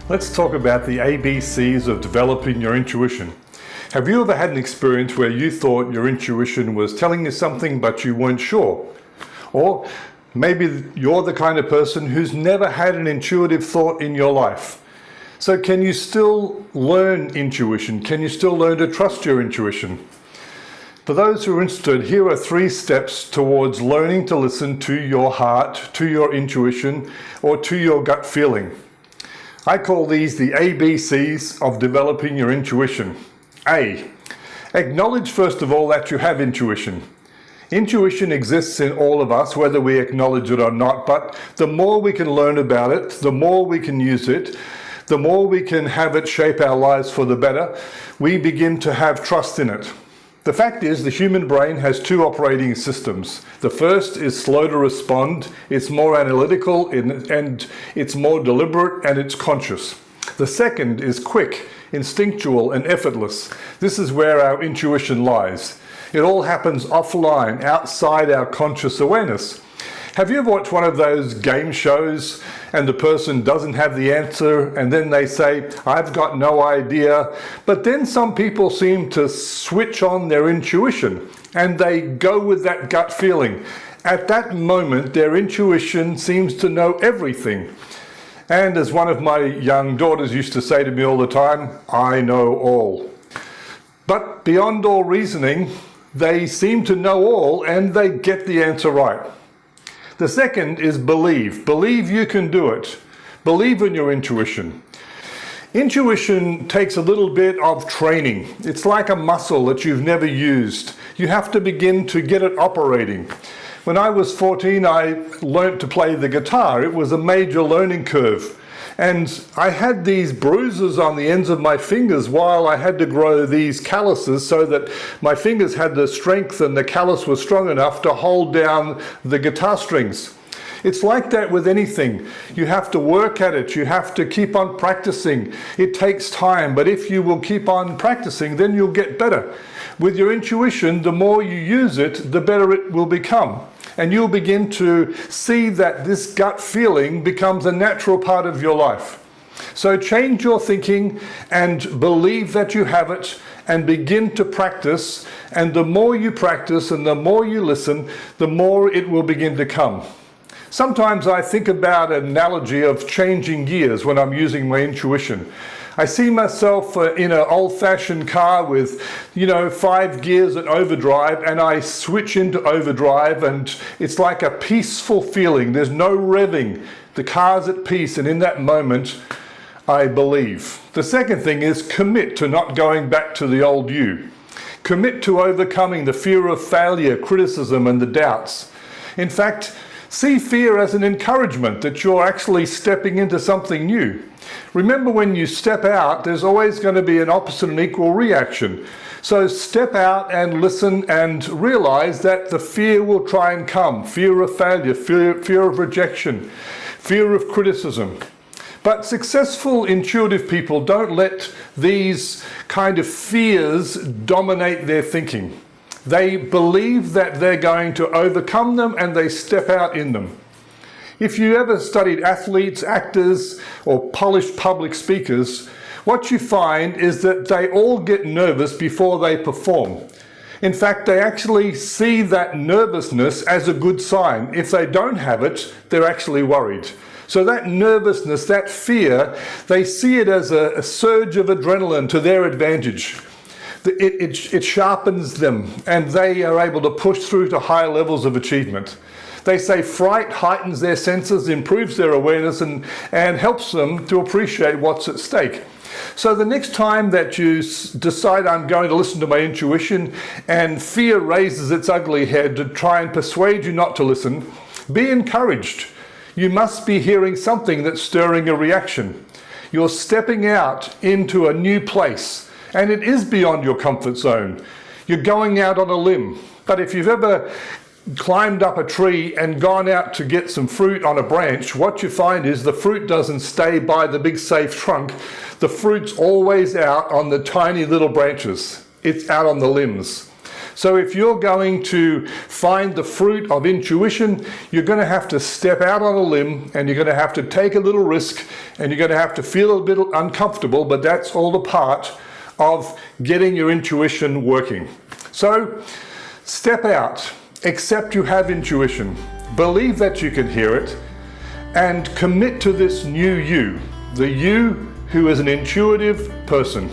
Let's talk about the ABCs of developing your intuition. Have you ever had an experience where you thought your intuition was telling you something but you weren't sure? Or maybe you're the kind of person who's never had an intuitive thought in your life. So can you still learn intuition? Can you still learn to trust your intuition? For those who are interested, here are 3 steps towards learning to listen to your heart, to your intuition, or to your gut feeling. I call these the ABCs of developing your intuition. A, acknowledge first of all that you have intuition. Intuition exists in all of us, whether we acknowledge it or not, but the more we can learn about it, the more we can use it, the more we can have it shape our lives for the better, we begin to have trust in it. The fact is, the human brain has 2 operating systems. The first is slow to respond, it's more analytical, and it's more deliberate, and it's conscious. The second is quick, instinctual, and effortless. This is where our intuition lies. It all happens offline, outside our conscious awareness. Have you ever watched one of those game shows and the person doesn't have the answer and then they say, I've got no idea, but then some people seem to switch on their intuition and they go with that gut feeling. At that moment, their intuition seems to know everything. And as one of my young daughters used to say to me all the time, I know all. But beyond all reasoning, they seem to know all and they get the answer right. The second is believe. Believe you can do it. Believe in your intuition. Intuition takes a little bit of training. It's like a muscle that you've never used. You have to begin to get it operating. When I was 14, I learnt to play the guitar. It was a major learning curve. And I had these bruises on the ends of my fingers while I had to grow these calluses so that my fingers had the strength and the callus was strong enough to hold down the guitar strings. It's like that with anything. You have to work at it. You have to keep on practicing. It takes time, but if you will keep on practicing, then you'll get better. With your intuition, the more you use it, the better it will become. And you'll begin to see that this gut feeling becomes a natural part of your life. So change your thinking and believe that you have it and begin to practice. And the more you practice and the more you listen, the more it will begin to come. Sometimes I think about an analogy of changing gears when I'm using my intuition. I see myself in an old-fashioned car with, 5 gears at overdrive, and I switch into overdrive, and it's like a peaceful feeling. There's no revving. The car's at peace, and in that moment, I believe. The second thing is commit to not going back to the old you. Commit to overcoming the fear of failure, criticism, and the doubts. In fact, see fear as an encouragement that you're actually stepping into something new. Remember, when you step out, there's always going to be an opposite and equal reaction. So step out and listen and realize that the fear will try and come. Fear of failure, fear of rejection, fear of criticism. But successful intuitive people don't let these kind of fears dominate their thinking. They believe that they're going to overcome them and they step out in them. If you ever studied athletes, actors, or polished public speakers, what you find is that they all get nervous before they perform. In fact, they actually see that nervousness as a good sign. If they don't have it, they're actually worried. So that nervousness, that fear, they see it as a surge of adrenaline to their advantage. It sharpens them and they are able to push through to higher levels of achievement. They say fright heightens their senses, improves their awareness, and helps them to appreciate what's at stake. So the next time that you decide I'm going to listen to my intuition and fear raises its ugly head to try and persuade you not to listen, be encouraged. You must be hearing something that's stirring a reaction. You're stepping out into a new place, and it is beyond your comfort zone. You're going out on a limb. But if you've ever climbed up a tree and gone out to get some fruit on a branch, what you find is the fruit doesn't stay by the big safe trunk. The fruit's always out on the tiny little branches. It's out on the limbs. So if you're going to find the fruit of intuition, you're going to have to step out on a limb, and you're going to have to take a little risk, and you're going to have to feel a bit uncomfortable, but that's all a part of getting your intuition working. So step out, accept you have intuition, believe that you can hear it, and commit to this new you, the you who is an intuitive person.